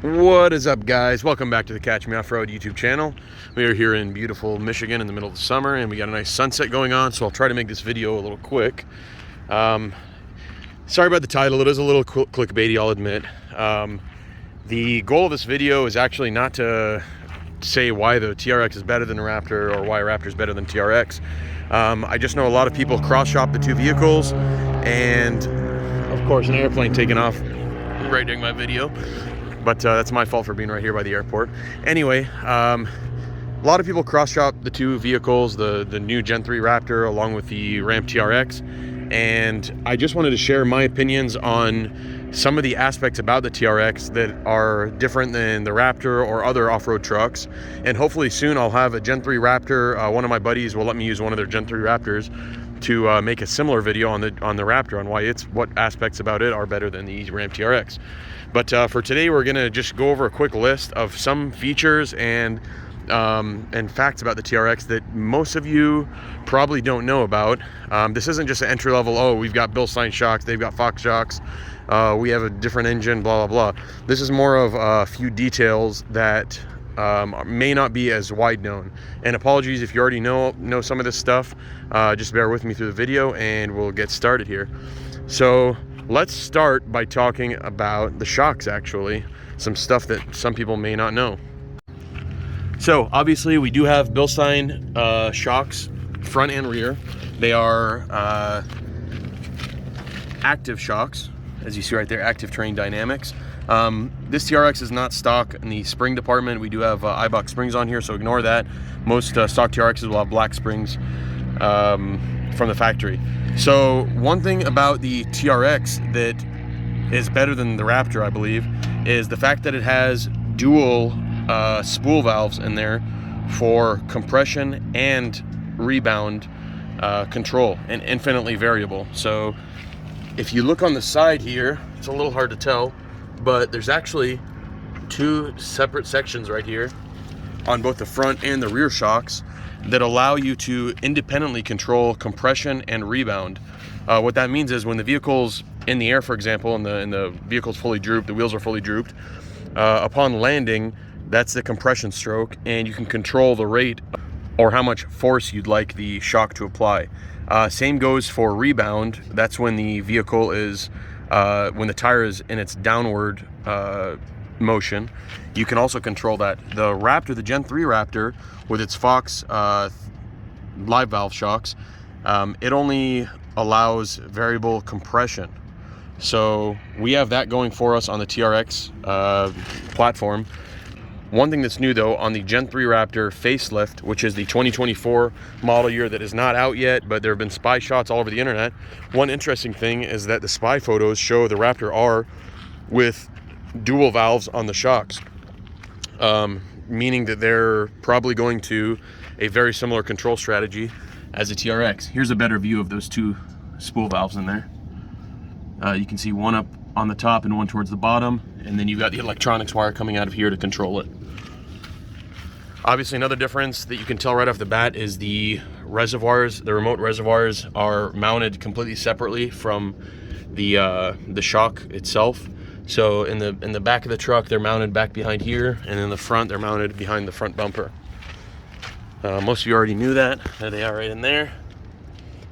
What is up, guys? Welcome back to the Catch Me Off-Road YouTube channel. We are here in beautiful Michigan in the middle of the summer, and we got a nice sunset going on, so I'll try to make this video a little quick. Sorry about the title. It is a little clickbaity, I'll admit. The goal of this video is actually not to say why the TRX is better than the Raptor or why Raptor is better than TRX. I just know a lot of people cross-shop the two vehicles, and of course an airplane taking off right during my video. But that's my fault for being right here by the airport. Anyway, a lot of people cross-shop the two vehicles, the new Gen 3 Raptor along with the Ram TRX. And I just wanted to share my opinions on some of the aspects about the TRX that are different than the Raptor or other off-road trucks. And hopefully soon I'll have a Gen 3 Raptor. One of my buddies will let me use one of their Gen 3 Raptors to make a similar video on the Raptor on what aspects about it are better than the Ram TRX. But for today, we're gonna just go over a quick list of some features and facts about the TRX that most of you probably don't know about. This isn't just an entry level, oh, we've got Bilstein shocks, they've got Fox shocks, we have a different engine, blah, blah, blah. This is more of a few details that may not be as wide known. And apologies if you already know some of this stuff. Just bear with me through the video and we'll get started here. So let's start by talking about the shocks, actually. Some stuff that some people may not know. So obviously we do have Bilstein shocks, front and rear. They are active shocks, as you see right there, active terrain dynamics. This TRX is not stock in the spring department. We do have Eibach springs on here, so ignore that. Most stock TRXs will have black springs from the factory. So one thing about the TRX that is better than the Raptor, I believe, is the fact that it has dual spool valves in there for compression and rebound control, and infinitely variable. So if you look on the side here, it's a little hard to tell, but there's actually two separate sections right here on both the front and the rear shocks that allow you to independently control compression and rebound. What that means is when the vehicle's in the air, for example, and the vehicle's fully drooped, the wheels are fully drooped, upon landing, that's the compression stroke, and you can control the rate or how much force you'd like the shock to apply. Same goes for rebound. That's when the vehicle is, when the tire is in its downward motion. You can also control that. The Raptor, the Gen 3 Raptor, with its Fox live valve shocks, it only allows variable compression. So we have that going for us on the TRX platform. One thing that's new though, on the Gen 3 Raptor facelift, which is the 2024 model year that is not out yet, but there have been spy shots all over the internet. One interesting thing is that the spy photos show the Raptor R with dual valves on the shocks, meaning that they're probably going to a very similar control strategy as a TRX. Here's a better view of those two spool valves in there. You can see one up on the top and one towards the bottom, and then you've got the electronics wire coming out of here to control it. Obviously, another difference that you can tell right off the bat is the reservoirs. The remote reservoirs are mounted completely separately from the shock itself. So in the back of the truck, they're mounted back behind here, and in the front, they're mounted behind the front bumper. Most of you already knew that. There they are right in there.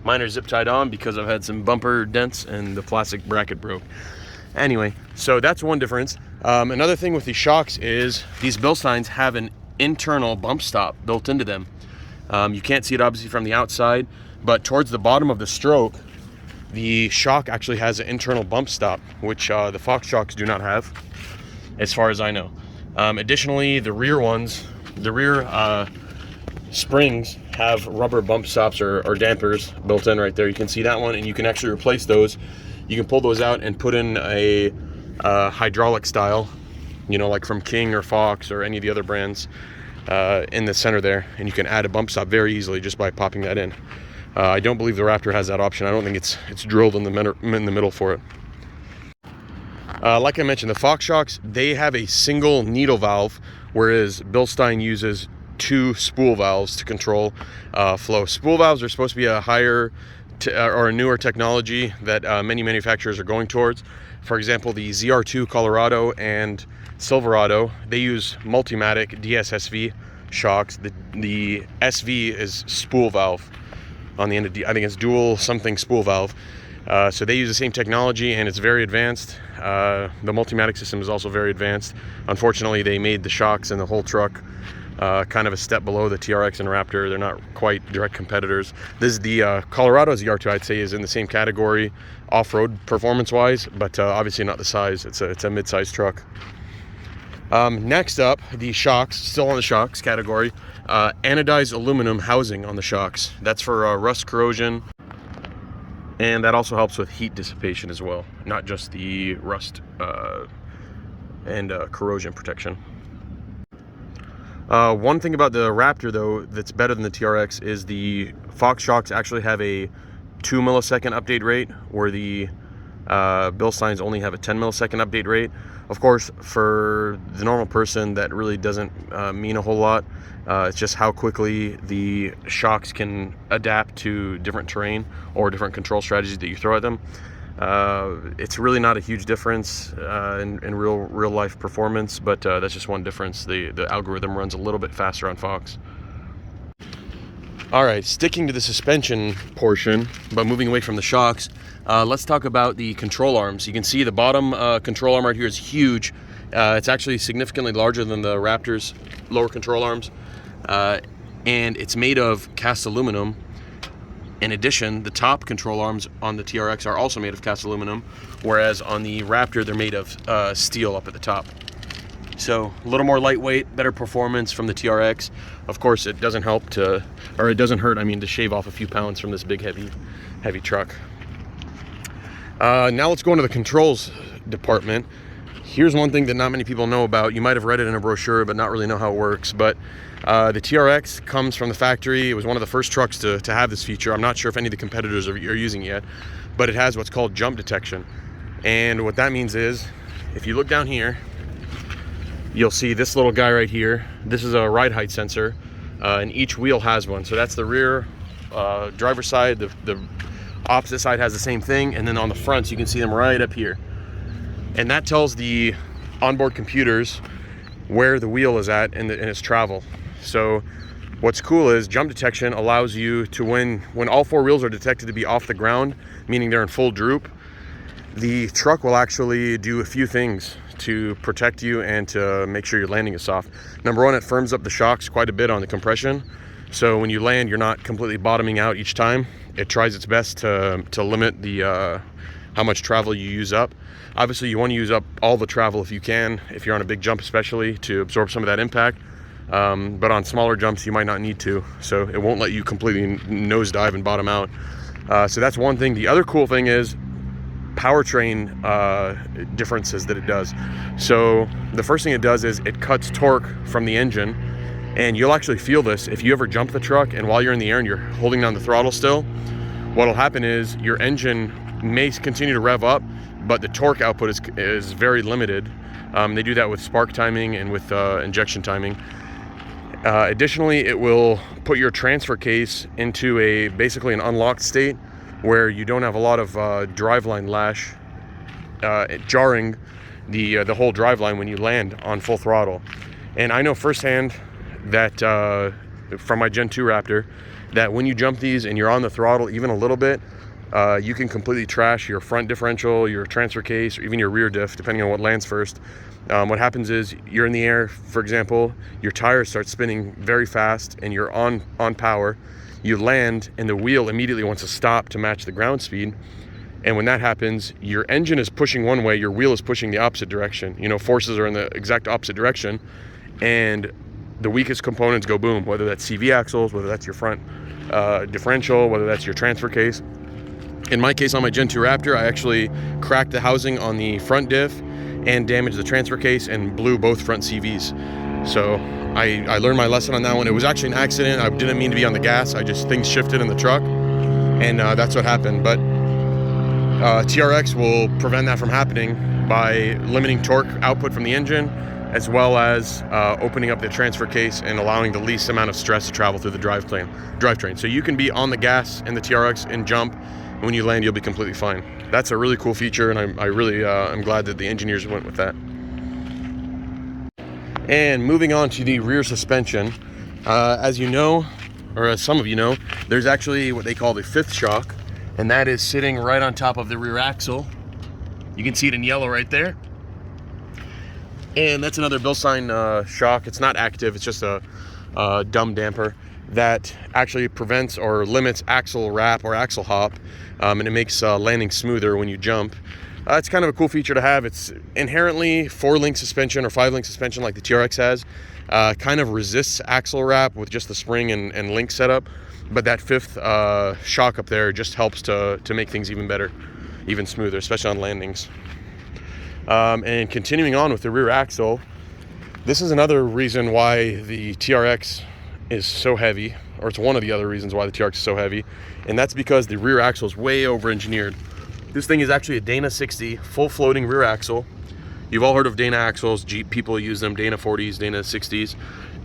Mine are zip tied on because I've had some bumper dents and the plastic bracket broke. Anyway, so that's one difference. Another thing with these shocks is these Bilsteins have an internal bump stop built into them. You can't see it obviously from the outside, but towards the bottom of the stroke, the shock actually has an internal bump stop, which the Fox shocks do not have, as far as I know. Additionally, the rear ones, the rear springs have rubber bump stops or dampers built in right there. You can see that one, and you can actually replace those. You can pull those out and put in a hydraulic style, you know, like from King or Fox or any of the other brands in the center there, and you can add a bump stop very easily just by popping that in. I don't believe the Raptor has that option. I don't think it's drilled in the middle for it. Like I mentioned, the Fox shocks, they have a single needle valve, whereas Bilstein uses two spool valves to control flow. Spool valves are supposed to be a higher or a newer technology that many manufacturers are going towards. For example, the ZR2 Colorado and Silverado, they use Multimatic DSSV shocks. The SV is spool valve on the end of I think it's dual something spool valve. So they use the same technology, and it's very advanced. The Multimatic system is also very advanced. Unfortunately, they made the shocks and the whole truck kind of a step below the TRX and Raptor. They're not quite direct competitors. This is the Colorado ZR2, I'd say, is in the same category off-road performance-wise, but obviously not the size. It's a mid-sized truck. Next up, the shocks, still on the shocks category, anodized aluminum housing on the shocks. That's for rust corrosion, and that also helps with heat dissipation as well, not just the rust and corrosion protection. One thing about the Raptor, though, that's better than the TRX is the Fox shocks actually have a 2 millisecond update rate, where the Bilsteins only have a 10 millisecond update rate. Of course, for the normal person, that really doesn't mean a whole lot. It's just how quickly the shocks can adapt to different terrain or different control strategies that you throw at them. It's really not a huge difference in real life performance, but that's just one difference. The algorithm runs a little bit faster on Fox. All right, sticking to the suspension portion, but moving away from the shocks, let's talk about the control arms. You can see the bottom control arm right here is huge. It's actually significantly larger than the Raptor's lower control arms, and it's made of cast aluminum. In addition, the top control arms on the TRX are also made of cast aluminum, whereas on the Raptor, they're made of steel up at the top. So a little more lightweight, better performance from the TRX. Of course, it doesn't help to, or it doesn't hurt, I mean, to shave off a few pounds from this big, heavy truck. Now let's go into the controls department. Here's one thing that not many people know about. You might have read it in a brochure, but not really know how it works. But the TRX comes from the factory. It was one of the first trucks to have this feature. I'm not sure if any of the competitors are using it yet, but it has what's called jump detection. And what that means is, if you look down here, you'll see this little guy right here. This is a ride height sensor, and each wheel has one. So that's the rear driver's side. The opposite side has the same thing, and then on the fronts you can see them right up here. And that tells the onboard computers where the wheel is at in its travel. So what's cool is jump detection allows you to, when all four wheels are detected to be off the ground, meaning they're in full droop, the truck will actually do a few things to protect you and to make sure your landing is soft. Number one, it firms up the shocks quite a bit on the compression. So when you land, you're not completely bottoming out each time. It tries its best to limit the how much travel you use up. Obviously, you want to use up all the travel if you can, if you're on a big jump especially, to absorb some of that impact. But on smaller jumps, you might not need to. So it won't let you completely nosedive and bottom out. So that's one thing. The other cool thing is powertrain differences that it does. So the first thing it does is it cuts torque from the engine, and you'll actually feel this if you ever jump the truck and while you're in the air and you're holding down the throttle still. What'll happen is your engine may continue to rev up, but the torque output is very limited. They do that with spark timing and with injection timing. Additionally, it will put your transfer case into basically an unlocked state, where you don't have a lot of driveline lash jarring the whole driveline when you land on full throttle. And I know firsthand that from my Gen 2 Raptor, that when you jump these and you're on the throttle even a little bit, you can completely trash your front differential, your transfer case, or even your rear diff, depending on what lands first. What happens is you're in the air, for example, your tires start spinning very fast and you're on power. You land and the wheel immediately wants to stop to match the ground speed. And when that happens, your engine is pushing one way, your wheel is pushing the opposite direction. You know, forces are in the exact opposite direction, and the weakest components go boom, whether that's CV axles, whether that's your front differential, whether that's your transfer case. In my case, on my Gen 2 Raptor, I actually cracked the housing on the front diff and damaged the transfer case and blew both front CVs. So I learned my lesson on that one. It was actually an accident. I didn't mean to be on the gas. Things shifted in the truck, and that's what happened. But TRX will prevent that from happening by limiting torque output from the engine, as well as opening up the transfer case and allowing the least amount of stress to travel through the drivetrain. So you can be on the gas in the TRX and jump. When you land, you'll be completely fine. That's a really cool feature, and I'm glad that the engineers went with that. And moving on to the rear suspension, as you know, or as some of you know, there's actually what they call the fifth shock, and that is sitting right on top of the rear axle. You can see it in yellow right there. And that's another Bilstein shock. It's not active, it's just a dumb damper that actually prevents or limits axle wrap or axle hop, and it makes landing smoother when you jump. It's kind of a cool feature to have. It's inherently 4-link suspension or 5-link suspension like the TRX has. Kind of resists axle wrap with just the spring and link setup, but that fifth shock up there just helps to make things even better, even smoother, especially on landings. And continuing on with the rear axle, this is another reason why the TRX is so heavy, or it's one of the other reasons why the TRX is so heavy, and that's because the rear axle is way over-engineered. This thing is actually a Dana 60 full floating rear axle. You've all heard of Dana axles. Jeep people use them, Dana 40s, Dana 60s,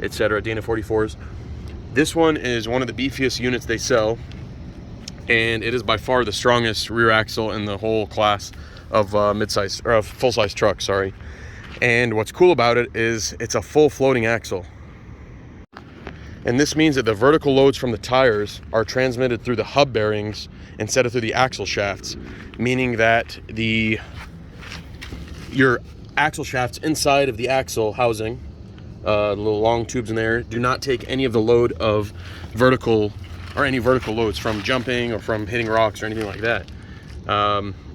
etc., Dana 44s. This one is one of the beefiest units they sell, and it is by far the strongest rear axle in the whole class of mid-size or full-size trucks, sorry. And what's cool about it is it's a full floating axle. And this means that the vertical loads from the tires are transmitted through the hub bearings instead of through the axle shafts, meaning that your axle shafts inside of the axle housing, the little long tubes in there, do not take any of the load of vertical or any vertical loads from jumping or from hitting rocks or anything like that.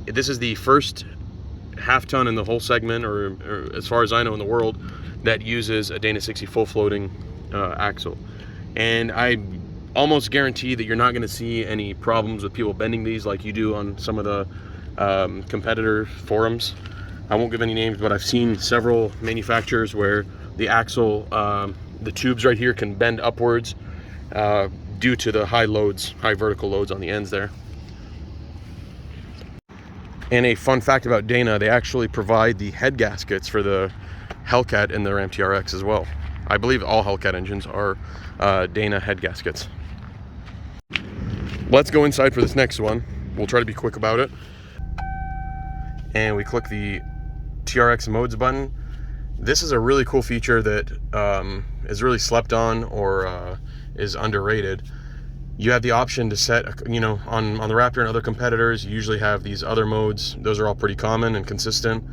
This is the first half-ton in the whole segment, or as far as I know in the world, that uses a Dana 60 full floating axle. And I almost guarantee that you're not going to see any problems with people bending these like you do on some of the competitor forums. I won't give any names, but I've seen several manufacturers where the axle, the tubes right here can bend upwards due to the high loads, high vertical loads on the ends there. And a fun fact about Dana, they actually provide the head gaskets for the Hellcat and the Ram TRX as well. I believe all Hellcat engines are Dana head gaskets. Let's go inside for this next one. We'll try to be quick about it. And we click the TRX modes button. This is a really cool feature that is really slept on or is underrated. You have the option to set, you know, on the Raptor and other competitors, you usually have these other modes. Those are all pretty common and consistent,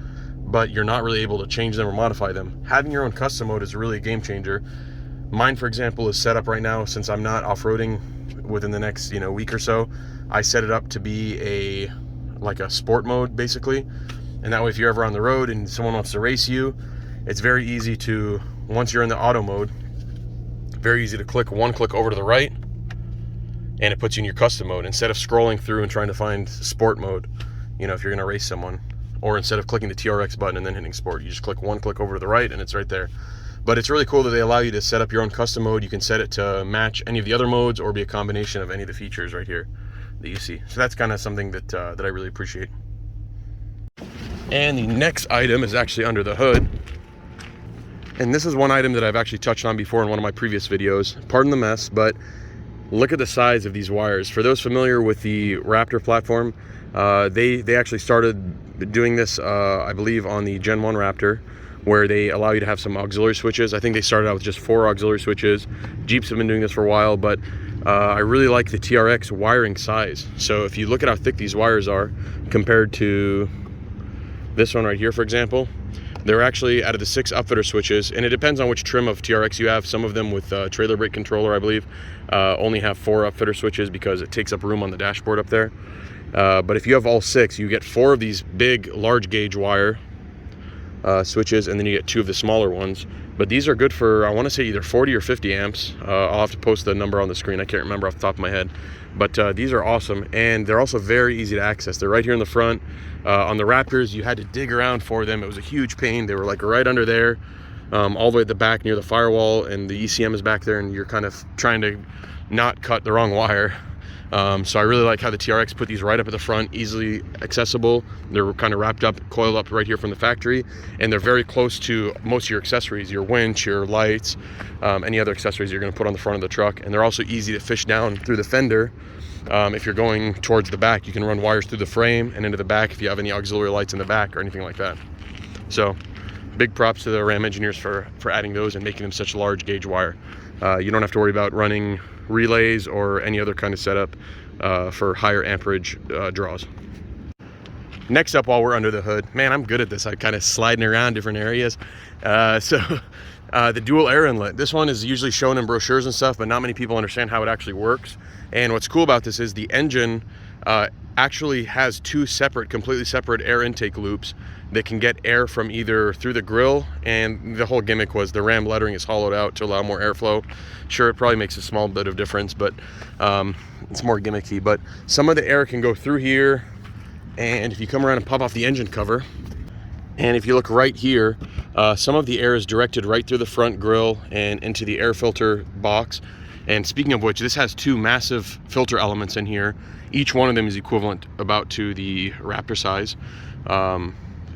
but you're not really able to change them or modify them. Having your own custom mode is really a game changer. Mine, for example, is set up right now, since I'm not off-roading within the next, week or so. I set it up to be like a sport mode, basically. And that way, if you're ever on the road and someone wants to race you, it's very easy to, once you're in the auto mode, very easy to one click over to the right, and it puts you in your custom mode instead of scrolling through and trying to find sport mode, if you're gonna race someone. Or instead of clicking the TRX button and then hitting sport, you just click one click over to the right and it's right there. But it's really cool that they allow you to set up your own custom mode. You can set it to match any of the other modes or be a combination of any of the features right here that you see. So that's kind of something that I really appreciate. And the next item is actually under the hood. And this is one item that I've actually touched on before in one of my previous videos. Pardon the mess, but look at the size of these wires. For those familiar with the Raptor platform, they actually started doing this, I believe, on the Gen 1 Raptor, where they allow you to have some auxiliary switches. I think they started out with just 4 auxiliary switches. Jeeps have been doing this for a while, but I really like the TRX wiring size. So if you look at how thick these wires are compared to this one right here, for example, they're actually, out of the 6 upfitter switches, and it depends on which trim of TRX you have. Some of them with trailer brake controller, I believe, only have 4 upfitter switches because it takes up room on the dashboard up there. But if you have all 6, you get 4 of these big, large gauge wire switches, and then you get 2 of the smaller ones. But these are good for, I want to say, either 40 or 50 amps. I'll have to post the number on the screen. I can't remember off the top of my head. But these are awesome, and they're also very easy to access. They're right here in the front. On the Raptors, you had to dig around for them. It was a huge pain. They were like right under there, all the way at the back near the firewall, and the ECM is back there, and you're kind of trying to not cut the wrong wire. So I really like how the TRX put these right up at the front, easily accessible. They're kind of wrapped up, coiled up right here from the factory, and they're very close to most of your accessories, your winch, your lights, any other accessories you're going to put on the front of the truck. And they're also easy to fish down through the fender. If you're going towards the back, you can run wires through the frame and into the back if you have any auxiliary lights in the back or anything like that. So big props to the Ram engineers for adding those and making them such large gauge wire. You don't have to worry about running relays or any other kind of setup for higher amperage draws. Next up, while we're under the hood, man, I'm good at this. I'm kind of sliding around different areas. The dual air inlet. This one is usually shown in brochures and stuff, but not many people understand how it actually works. And what's cool about this is the engine actually has two completely separate air intake loops that can get air from either through the grill, and the whole gimmick was the Ram lettering is hollowed out to allow more airflow. Sure, it probably makes a small bit of difference, but it's more gimmicky. But some of the air can go through here, and if you come around and pop off the engine cover, and if you look right here, some of the air is directed right through the front grill and into the air filter box. And speaking of which, this has two massive filter elements in here. Each one of them is equivalent about to the Raptor size.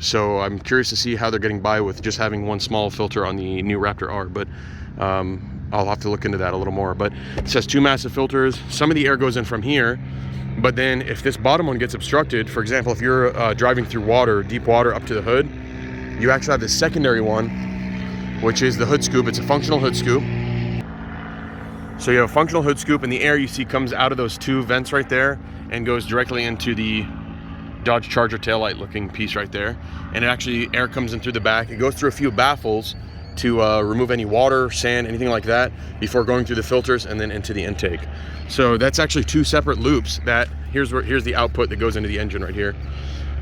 So I'm curious to see how they're getting by with just having one small filter on the new Raptor R, but I'll have to look into that a little more. But it says two massive filters. Some of the air goes in from here, but then if this bottom one gets obstructed, for example, if you're driving through water, deep water up to the hood, you actually have the secondary one, which is the hood scoop. It's a functional hood scoop. So you have a functional hood scoop, and the air you see comes out of those two vents right there and goes directly into the Dodge Charger taillight looking piece right there. And it actually, air comes in through the back. It goes through a few baffles to remove any water, sand, anything like that before going through the filters and then into the intake. So that's actually two separate loops. Here's the output that goes into the engine right here.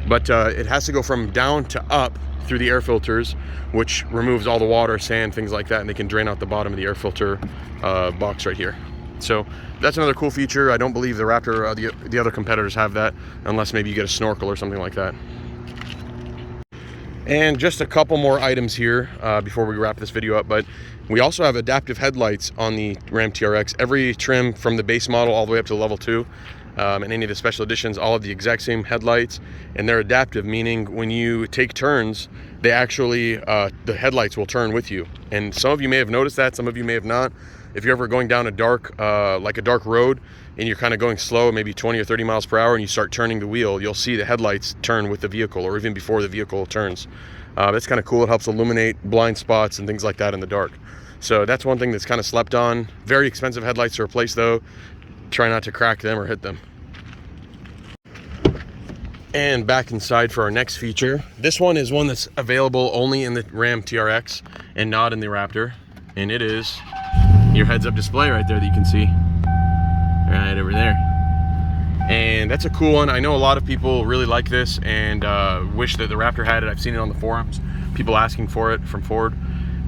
But it has to go from down to up through the air filters, which removes all the water, sand, things like that, and they can drain out the bottom of the air filter box right here. So that's another cool feature. I don't believe the Raptor, the other competitors have that, unless maybe you get a snorkel or something like that. And just a couple more items here before we wrap this video up, but we also have adaptive headlights on the Ram TRX. Every trim from the base model all the way up to level 2, and any of the special editions, all of the exact same headlights, and they're adaptive, meaning when you take turns, they actually, the headlights will turn with you. And some of you may have noticed that, some of you may have not. If you're ever going down a dark, like a dark road, and you're kind of going slow, maybe 20 or 30 miles per hour, and you start turning the wheel, you'll see the headlights turn with the vehicle, or even before the vehicle turns. That's kind of cool. It helps illuminate blind spots and things like that in the dark. So that's one thing that's kind of slept on. Very expensive headlights to replace though. Try not to crack them or hit them. And back inside for our next feature. This one is one that's available only in the Ram TRX and not in the Raptor. And it is your heads-up display right there that you can see. Right over there. And that's a cool one. I know a lot of people really like this and wish that the Raptor had it. I've seen it on the forums, people asking for it from Ford.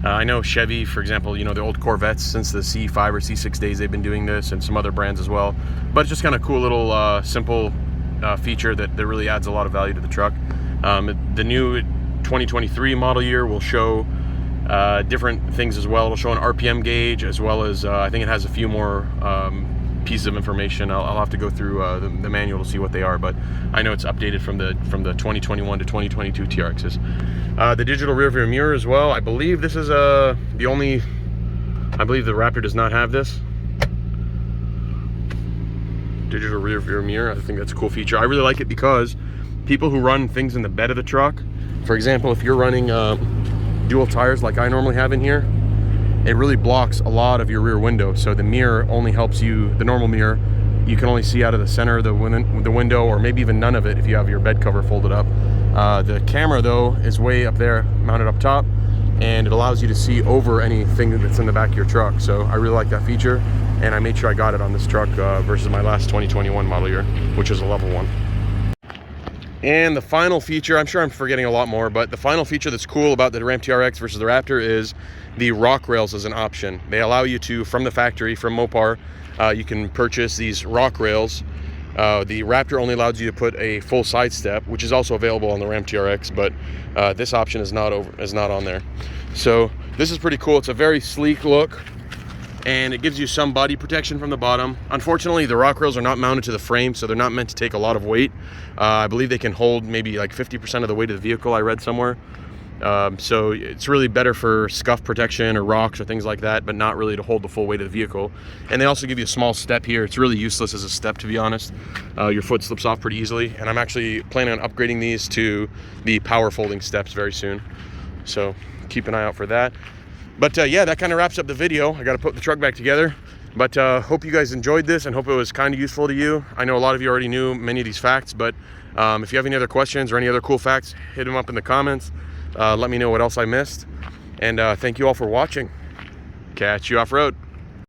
I know Chevy, for example, you know, the old Corvettes, since the C5 or C6 days, they've been doing this, and some other brands as well. But it's just kind of cool little simple feature that really adds a lot of value to the truck. The new 2023 model year will show different things as well. It'll show an RPM gauge, as well as I think it has a few more pieces of information. I'll have to go through the manual to see what they are, but I know it's updated from the 2021 to 2022 TRXs. The digital rear view mirror as well. I believe this is I believe the Raptor does not have this. Digital rear view mirror. I think that's a cool feature. I really like it because people who run things in the bed of the truck, for example, if you're running dual tires like I normally have in here, it really blocks a lot of your rear window. So the mirror only helps you, the normal mirror, you can only see out of the center of the window, or maybe even none of it if you have your bed cover folded up. The camera though is way up there, mounted up top, and it allows you to see over anything that's in the back of your truck. So I really like that feature, and I made sure I got it on this truck versus my last 2021 model year, which is a level 1. And the final feature, I'm sure I'm forgetting a lot more, but the final feature that's cool about the Ram TRX versus the Raptor is the rock rails as an option. They allow you to, from the factory, from Mopar, you can purchase these rock rails. The Raptor only allows you to put a full side step, which is also available on the Ram TRX, but this option is not on there. So this is pretty cool. It's a very sleek look, and it gives you some body protection from the bottom. Unfortunately, the rock rails are not mounted to the frame, so they're not meant to take a lot of weight. I believe they can hold maybe like 50% of the weight of the vehicle, I read somewhere. So it's really better for scuff protection or rocks or things like that, but not really to hold the full weight of the vehicle. And they also give you a small step here. It's really useless as a step, to be honest. Your foot slips off pretty easily, and I'm actually planning on upgrading these to the power folding steps very soon. So keep an eye out for that. But yeah, that kind of wraps up the video. I got to put the truck back together. But hope you guys enjoyed this and hope it was kind of useful to you. I know a lot of you already knew many of these facts, but if you have any other questions or any other cool facts, hit them up in the comments. Let me know what else I missed. And thank you all for watching. Catch you off-road.